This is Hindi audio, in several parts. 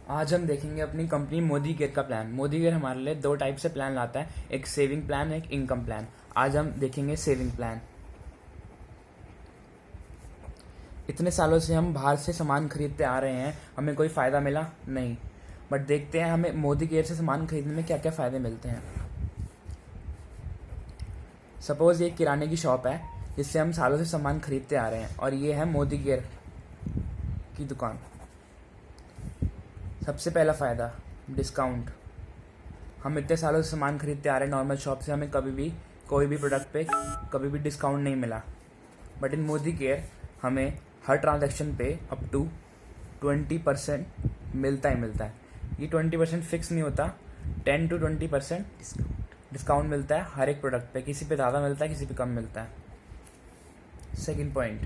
आज हम देखेंगे अपनी कंपनी मोदी केयर का प्लान। मोदी केयर हमारे लिए दो टाइप से प्लान लाता है, एक सेविंग प्लान, एक इनकम प्लान। आज हम देखेंगे सेविंग प्लान। इतने सालों से हम बाहर से सामान खरीदते आ रहे हैं, हमें कोई फ़ायदा मिला नहीं। बट देखते हैं हमें मोदी केयर से सामान खरीदने में क्या क्या फ़ायदे मिलते हैं। सपोज़ ये किराने की शॉप है जिससे हम सालों से सामान खरीदते आ रहे हैं, और ये है मोदी केयर की दुकान। सबसे पहला फ़ायदा, डिस्काउंट। हम इतने सालों से सामान खरीदते आ रहे हैं नॉर्मल शॉप से, हमें कभी भी कोई भी प्रोडक्ट पे कभी भी डिस्काउंट नहीं मिला। बट इन मोदी केयर हमें हर ट्रांजैक्शन पे अप टू 20% मिलता ही मिलता है। ये 20% फिक्स नहीं होता, 10 to 20% डिस्काउंट मिलता है हर एक प्रोडक्ट पे। किसी पे ज़्यादा मिलता है, किसी पे कम मिलता है। Second point,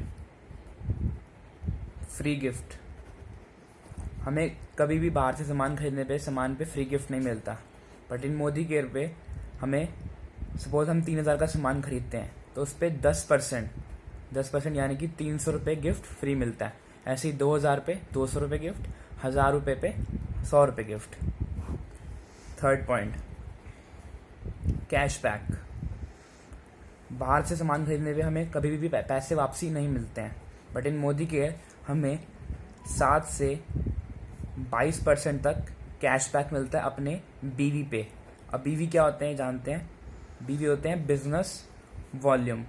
free gift. हमें कभी भी बाहर से सामान खरीदने पे सामान पे फ्री गिफ्ट नहीं मिलता, बट इन मोदी केयर पे हमें सपोज हम 3,000 का सामान खरीदते हैं तो उस पर 10% यानी कि 300 रुपये गिफ्ट फ्री मिलता है। ऐसे ही 2,000 पे 200 रुपये गिफ्ट, 1,000 रुपये पे 100 रुपये गिफ्ट। Third point, cashback. बाहर से सामान खरीदने पे हमें कभी भी पैसे वापसी नहीं मिलते हैं, बट इन मोदी केयर हमें 7 से 22% तक कैशबैक मिलता है अपने बीवी पे। अब बीवी क्या होते हैं जानते हैं? बीवी होते हैं बिजनेस वॉल्यूम।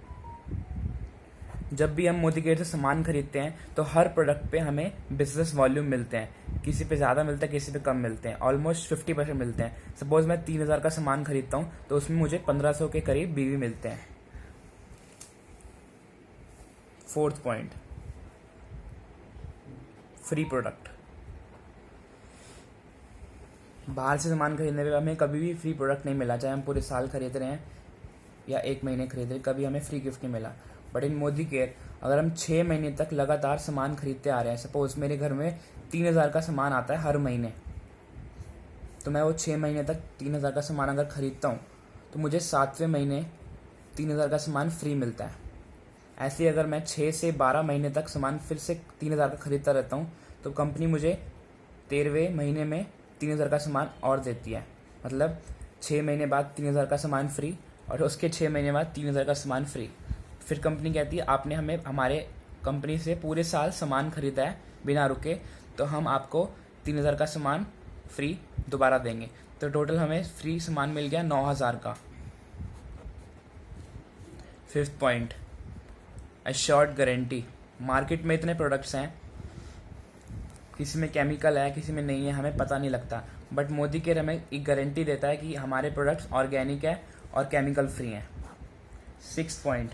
जब भी हम मोदी केयर से सामान खरीदते हैं तो हर प्रोडक्ट पे हमें बिजनेस वॉल्यूम मिलते हैं। किसी पे ज़्यादा मिलता है, किसी पे कम मिलते हैं। ऑलमोस्ट 50% मिलते हैं। सपोज मैं 3,000 का सामान खरीदता हूँ तो उसमें मुझे 1,500 के करीब बीवी मिलते हैं। Fourth point, free product. बाहर से सामान खरीदने पे हमें कभी भी फ्री प्रोडक्ट नहीं मिला, चाहे हम पूरे साल खरीद रहे हैं या 1 महीने खरीद रहे हैं, कभी हमें फ्री गिफ्ट नहीं मिला। बट इन मोदी केयर अगर हम 6 महीने तक लगातार सामान खरीदते आ रहे हैं, सपोज मेरे घर में 3,000 का सामान आता है हर महीने, तो मैं वो 6 महीने तक 3,000 का सामान अगर खरीदता हूँ तो मुझे 7वें महीने 3,000 का सामान फ्री मिलता है। ऐसे ही अगर मैं 6 से 12 महीने तक सामान फिर से 3,000 का खरीदता रहता हूँ तो कंपनी मुझे 13वें महीने में 3,000 का सामान और देती है। मतलब 6 महीने बाद 3,000 का सामान फ्री, और उसके 6 महीने बाद 3,000 का सामान फ्री। फिर कंपनी कहती है आपने हमें हमारे कंपनी से पूरे साल सामान खरीदा है बिना रुके, तो हम आपको 3,000 का सामान फ्री दोबारा देंगे। तो टोटल हमें फ्री सामान मिल गया 9,000 का। Fifth point, assured guarantee. Market में इतने प्रोडक्ट्स हैं, किसी में केमिकल है, किसी में नहीं है, हमें पता नहीं लगता। बट मोदी केयर हमें एक गारंटी देता है कि हमारे प्रोडक्ट्स ऑर्गेनिक है और केमिकल फ्री हैं। सिक्स्थ पॉइंट,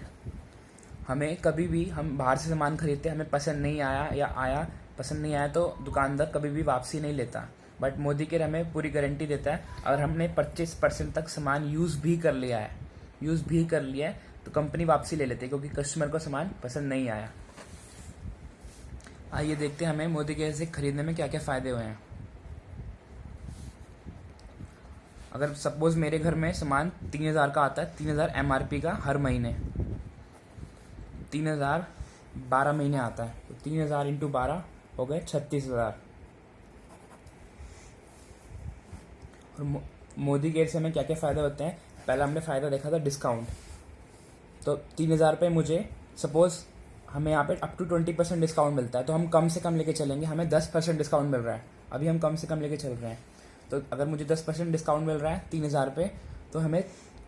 हमें कभी भी हम बाहर से सामान खरीदते हमें पसंद नहीं आया या आया पसंद नहीं आया तो दुकानदार कभी भी वापसी नहीं लेता। बट मोदी केयर हमें पूरी गारंटी देता है, अगर हमने 25% तक सामान यूज़ भी कर लिया है तो कंपनी वापसी ले लेती है, क्योंकि कस्टमर को सामान पसंद नहीं आया। आइए देखते हैं हमें मोदी केयर से खरीदने में क्या क्या फ़ायदे हुए हैं। अगर सपोज मेरे घर में सामान 3,000 का आता है, 3,000 MRP का हर महीने, 3,000 12 महीने आता है, तो 3,000 इंटू 12 हो गए 36,000। और मोदी केयर से हमें क्या क्या फ़ायदे होते हैं? पहला हमने फ़ायदा देखा था डिस्काउंट। तो 3,000 पे मुझे सपोज हमें यहाँ पे अप टू 20% डिस्काउंट मिलता है, तो हम कम से कम लेके चलेंगे, हमें 10% डिस्काउंट मिल रहा है। अभी हम कम से कम लेके चल रहे हैं, तो अगर मुझे 10% डिस्काउंट मिल रहा है 3,000 पे, तो हमें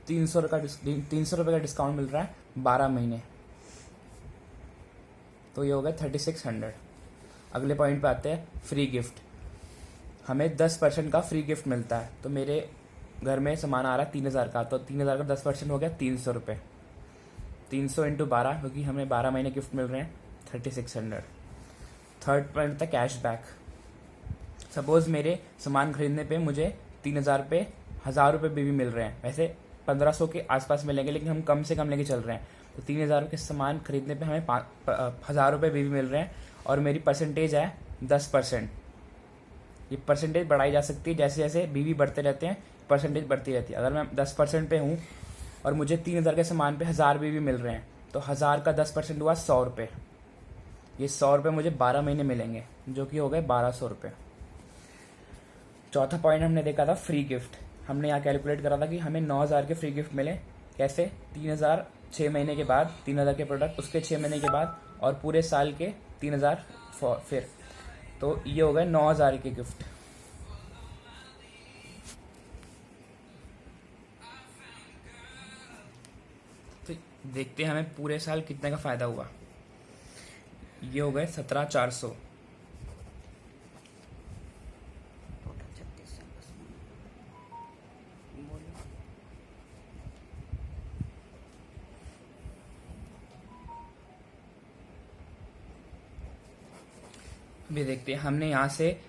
300 रुपये का डिस्काउंट मिल रहा है 12 महीने, तो ये हो गया 3,600। अगले पॉइंट पे आते हैं, फ्री गिफ्ट। हमें 10% का फ्री गिफ्ट मिलता है। तो मेरे घर में सामान आ रहा है 3,000 का, तो 3,000 का 10% हो गया 300 रुपये। 300 इंटू 12, क्योंकि हमें 12 महीने गिफ्ट मिल रहे हैं, 3,600। थर्ड पॉइंट था कैशबैक। सपोज मेरे सामान खरीदने पे मुझे 3,000 पे 1,000 रुपये भी मिल रहे हैं। वैसे 1,500 के आसपास मिलेंगे, लेकिन हम कम से कम लेके चल रहे हैं, तो 3,000 के सामान खरीदने पे हमें 1,000 रुपये भी मिल रहे हैं। और मेरी परसेंटेज है 10%। ये परसेंटेज बढ़ाई जा सकती है, जैसे जैसे बीवी बढ़ते रहते हैं परसेंटेज बढ़ती रहती है। अगर मैं 10% पे हूँ और मुझे 3,000 के सामान पे 1,000 बीवी मिल रहे हैं, तो 1,000 का 10% हुआ 100 रुपये। ये 100 रुपये मुझे 12 महीने मिलेंगे, जो कि हो गए 1,200 रुपये। चौथा पॉइंट हमने देखा था फ्री गिफ्ट। हमने यहाँ कैलकुलेट करा था कि हमें 9,000 के फ्री गिफ्ट मिले। कैसे? 3,000 6 महीने के बाद, 3,000 के प्रोडक्ट, उसके 6 महीने के बाद, और पूरे साल के 3,000 फिर। तो ये हो गए 9,000 के गिफ्ट। तो देखते हैं हमें पूरे साल कितने का फ़ायदा हुआ। ये हो गए 17,400। टोटल 36 है बस में। बोलो। अभी देखते हैं, हमने यहाँ से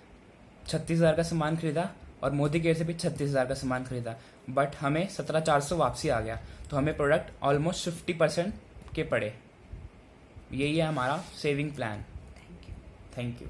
36,000 का सामान खरीदा और मोदी केयर से भी 36,000 का सामान खरीदा, बट हमें 17,400 वापसी आ गया। तो हमें प्रोडक्ट ऑलमोस्ट 50% के पड़े। यही है हमारा saving plan. Thank you. Thank you.